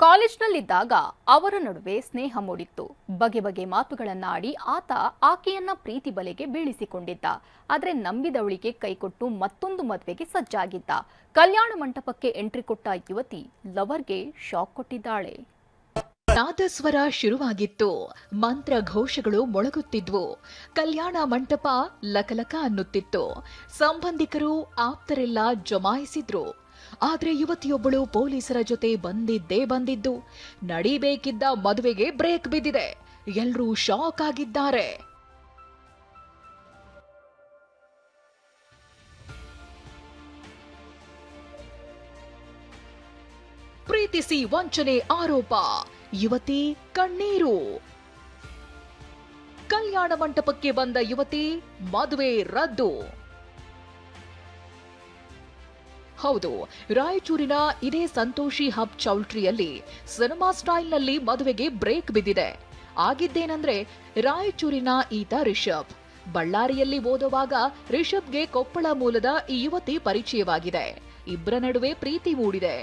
ಕಾಲೇಜ್ನಲ್ಲಿದ್ದಾಗ ಅವರ ನಡುವೆ ಸ್ನೇಹ ಮೂಡಿತ್ತು. ಬಗೆ ಬಗೆ ಮಾತುಗಳನ್ನಾಡಿ ಆತ ಆಕೆಯನ್ನ ಪ್ರೀತಿ ಬಲೆಗೆ ಬೀಳಿಸಿಕೊಂಡಿದ್ದ. ಆದರೆ ನಂಬಿದವಳಿಗೆ ಕೈಕೊಟ್ಟು ಮತ್ತೊಂದು ಮದುವೆಗೆ ಸಜ್ಜಾಗಿದ್ದ. ಕಲ್ಯಾಣ ಮಂಟಪಕ್ಕೆ ಎಂಟ್ರಿ ಕೊಟ್ಟ ಯುವತಿ ಲವರ್ಗೆ ಶಾಕ್ ಕೊಟ್ಟಿದ್ದಾಳೆ. ನಾದಸ್ವರ ಶುರುವಾಗಿತ್ತು, ಮಂತ್ರ ಘೋಷಗಳು ಮೊಳಗುತ್ತಿದ್ವು. ಕಲ್ಯಾಣ ಮಂಟಪ ಲಕಲಕ ಅನ್ನುತ್ತಿತ್ತು. ಸಂಬಂಧಿಕರು ಆಪ್ತರೆಲ್ಲ ಜಮಾಯಿಸಿದ್ರು. ಆದ್ರೆ ಯುವತಿಯೊಬ್ಬಳು ಪೊಲೀಸರ ಜೊತೆ ಬಂದಿದ್ದು. ನಡಿಬೇಕಿದ್ದ ಮದುವೆಗೆ ಬ್ರೇಕ್ ಬಿದ್ದಿದೆ. ಎಲ್ರೂ ಶಾಕ್ ಆಗಿದ್ದಾರೆ. ಪ್ರೀತಿಸಿ ವಂಚನೆ ಆರೋಪ, ಯುವತಿ ಕಣ್ಣೀರು. ಕಲ್ಯಾಣ ಮಂಟಪಕ್ಕೆ ಬಂದ ಯುವತಿ, ಮದುವೆ ರದ್ದು. ಹೌದು, ರಾಯಚೂರಿನ ಇದೇ ಸಂತೋಷಿ ಹಬ್ ಚೌಲ್ಟ್ರಿಯಲ್ಲಿ ಸಿನಿಮಾ ಸ್ಟೈಲ್ನಲ್ಲಿ ಮದುವೆಗೆ ಬ್ರೇಕ್ ಬಿದ್ದಿದೆ. ಆಗಿದ್ದೇನೆಂದ್ರೆ, ರಾಯಚೂರಿನ ಈತ ರಿಷಬ್. ಬಳ್ಳಾರಿಯಲ್ಲಿ ಓದುವಾಗ ರಿಷಬ್ಗೆ ಕೊಪ್ಪಳ ಮೂಲದ ಈ ಯುವತಿ ಪರಿಚಯವಾಗಿದೆ. ಇಬ್ಬರ ನಡುವೆ ಪ್ರೀತಿ ಮೂಡಿದೆ.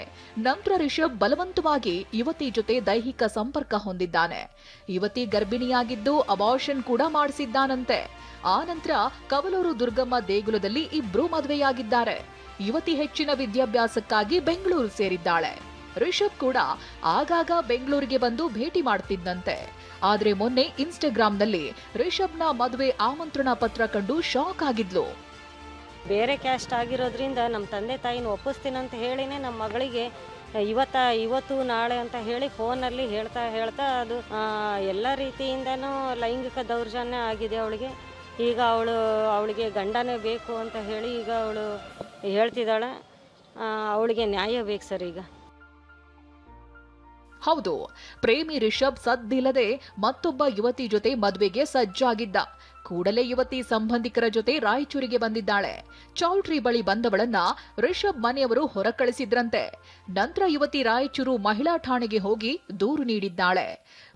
ನಂತರ ರಿಷಬ್ ಬಲವಂತವಾಗಿ ಯುವತಿ ಜೊತೆ ದೈಹಿಕ ಸಂಪರ್ಕ ಹೊಂದಿದ್ದಾನೆ. ಯುವತಿ ಗರ್ಭಿಣಿಯಾಗಿದ್ದು ಅಬಾರ್ಷನ್ ಕೂಡ ಮಾಡಿಸಿದ್ದಾನಂತೆ. ಆ ನಂತರ ಕವಲೂರು ದುರ್ಗಮ್ಮ ದೇಗುಲದಲ್ಲಿ ಇಬ್ರು ಮದುವೆಯಾಗಿದ್ದಾರೆ. ಯುವತಿ ಹೆಚ್ಚಿನ ವಿದ್ಯಾಭ್ಯಾಸಕ್ಕಾಗಿ ಬೆಂಗಳೂರು ಸೇರಿದ್ದಾಳೆ. ರಿಷಬ್ ಕೂಡ ಆಗಾಗ ಬೆಂಗಳೂರಿಗೆ ಬಂದು ಭೇಟಿ ಮಾಡ್ತಿದ್ದಂತೆ. ಆದ್ರೆ ಮೊನ್ನೆ ಇನ್ಸ್ಟಾಗ್ರಾಂನಲ್ಲಿ ರಿಷಬ್ನ ಮದುವೆ ಆಮಂತ್ರಣ ಪತ್ರ ಕಂಡು ಶಾಕ್ ಆಗಿದ್ಲು. ಬೇರೆ ಕ್ಯಾಸ್ಟ್ ಆಗಿರೋದ್ರಿಂದ ನಮ್ಮ ತಂದೆ ತಾಯಿನ ಒಪ್ಪಿಸ್ತೀನಂತ ಹೇಳಿನೇ ನಮ್ಮ ಮಗಳಿಗೆ ಇವತ್ತು ನಾಳೆ ಅಂತ ಹೇಳಿ ಫೋನಲ್ಲಿ ಹೇಳ್ತಾ ಅದು ಎಲ್ಲ ರೀತಿಯಿಂದನೂ ಲೈಂಗಿಕ ದೌರ್ಜನ್ಯ ಆಗಿದೆ ಅವಳಿಗೆ. ಈಗ ಅವಳಿಗೆ ಗಂಡನೇ ಬೇಕು ಅಂತ ಹೇಳಿ ಈಗ ಅವಳು ಹೇಳ್ತಿದ್ದಾಳೆ. ಅವಳಿಗೆ ನ್ಯಾಯ ಬೇಕು ಸರ್. ಈಗ ಹೌದು, ಪ್ರೇಮಿ ರಿಷಬ್ ಸದ್ದಿಲ್ಲದೆ ಮತ್ತೊಬ್ಬ ಯುವತಿ ಜೊತೆ ಮದುವೆಗೆ ಸಜ್ಜಾಗಿದ್ದ. ಕೂಡಲೇ ಯುವತಿ ಸಂಬಂಧಿಕರ ಜೊತೆ ರಾಯಚೂರಿಗೆ ಬಂದಿದ್ದಾಳೆ. ಚೌಲ್ಟ್ರಿ ಬಳಿ ಬಂದವಳನ್ನ ರಿಷಬ್ ಮನೆಯವರು ಹೊರಕಳಿಸಿದ್ರಂತೆ. ನಂತರ ಯುವತಿ ರಾಯಚೂರು ಮಹಿಳಾ ಠಾಣೆಗೆ ಹೋಗಿ ದೂರು ನೀಡಿದ್ದಾಳೆ.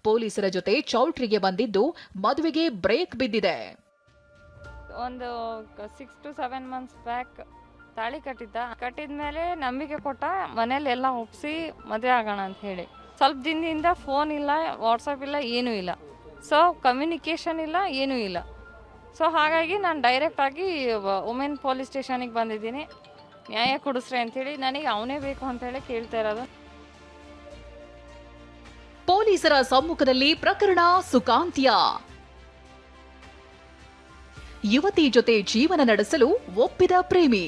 ಪೊಲೀಸರ ಜೊತೆ ಚೌಲ್ಟ್ರಿಗೆ ಬಂದಿದ್ದು ಮದುವೆಗೆ ಬ್ರೇಕ್ ಬಿದ್ದಿದೆ. ಒಂದು 6 to 7 months ಬ್ಯಾಕ್ ತಾಳಿ ಕಟ್ಟಿದ್ಮೇಲೆ ನಂಬಿಕೆ ಕೊಟ್ಟ, ಮನೇಲಿ ಎಲ್ಲ ಒಪ್ಪಿಸಿ ಮದುವೆ ಆಗೋಣ ಅಂತ ಹೇಳಿ. ಸ್ವಲ್ಪ ದಿನದಿಂದ ಫೋನ್ ಇಲ್ಲ, ವಾಟ್ಸಪ್ ಇಲ್ಲ, ಏನೂ ಇಲ್ಲ. ಸೊ ಕಮ್ಯುನಿಕೇಷನ್ ಇಲ್ಲ, ಏನೂ ಇಲ್ಲ. ಸೊ ಹಾಗಾಗಿ ನಾನು ಡೈರೆಕ್ಟಾಗಿ ವುಮೆನ್ ಪೊಲೀಸ್ ಸ್ಟೇಷನಿಗೆ ಬಂದಿದ್ದೀನಿ. ನ್ಯಾಯ ಕೊಡಿಸ್ರಿ ಅಂಥೇಳಿ, ನನಗೆ ಅವನೇ ಬೇಕು ಅಂತೇಳಿ ಕೇಳ್ತಾ ಇರೋದು. ಪೊಲೀಸರ ಸಮ್ಮುಖದಲ್ಲಿ ಪ್ರಕರಣ ಸುಖಾಂತ್ಯ. ಯುವತಿ ಜೊತೆ ಜೀವನ ನಡೆಸಲು ಒಪ್ಪಿದ ಪ್ರೇಮಿ.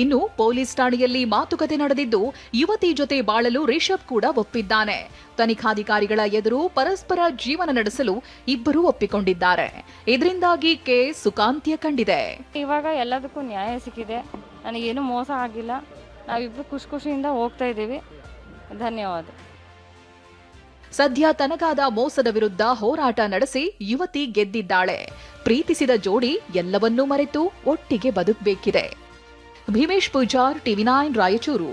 ಇನ್ನು ಪೊಲೀಸ್ ಠಾಣೆಯಲ್ಲಿ ಮಾತುಕತೆ ನಡೆದಿದ್ದು ಯುವತಿ ಜೊತೆ ಬಾಳಲು ರಿಷಬ್ ಕೂಡ ಒಪ್ಪಿದ್ದಾನೆ. ತನಿಖಾಧಿಕಾರಿಗಳ ಎದುರು ಪರಸ್ಪರ ಜೀವನ ನಡೆಸಲು ಇಬ್ಬರೂ ಒಪ್ಪಿಕೊಂಡಿದ್ದಾರೆ. ಇದರಿಂದಾಗಿ ಕೇಸ್ ಸುಖಾಂತ್ಯ ಕಂಡಿದೆ. ಇವಾಗ ಎಲ್ಲದಕ್ಕೂ ನ್ಯಾಯ ಸಿಕ್ಕಿದೆ. ನನಗೇನು ಮೋಸ ಆಗಿಲ್ಲ. ನಾವಿಬ್ರು ಖುಷಿಯಿಂದ ಹೋಗ್ತಾ ಇದ್ದೀವಿ. ಧನ್ಯವಾದ. ಸದ್ಯ ತನಗಾದ ಮೋಸದ ವಿರುದ್ಧ ಹೋರಾಟ ನಡೆಸಿ ಯುವತಿ ಗೆದ್ದಿದ್ದಾಳೆ. ಪ್ರೀತಿಸಿದ ಜೋಡಿ ಎಲ್ಲವನ್ನೂ ಮರೆತು ಒಟ್ಟಿಗೆ ಬದುಕಬೇಕಿದೆ. ಭೀಮೇಶ್ ಪೂಜಾರ್, TV9 ರಾಯಚೂರು.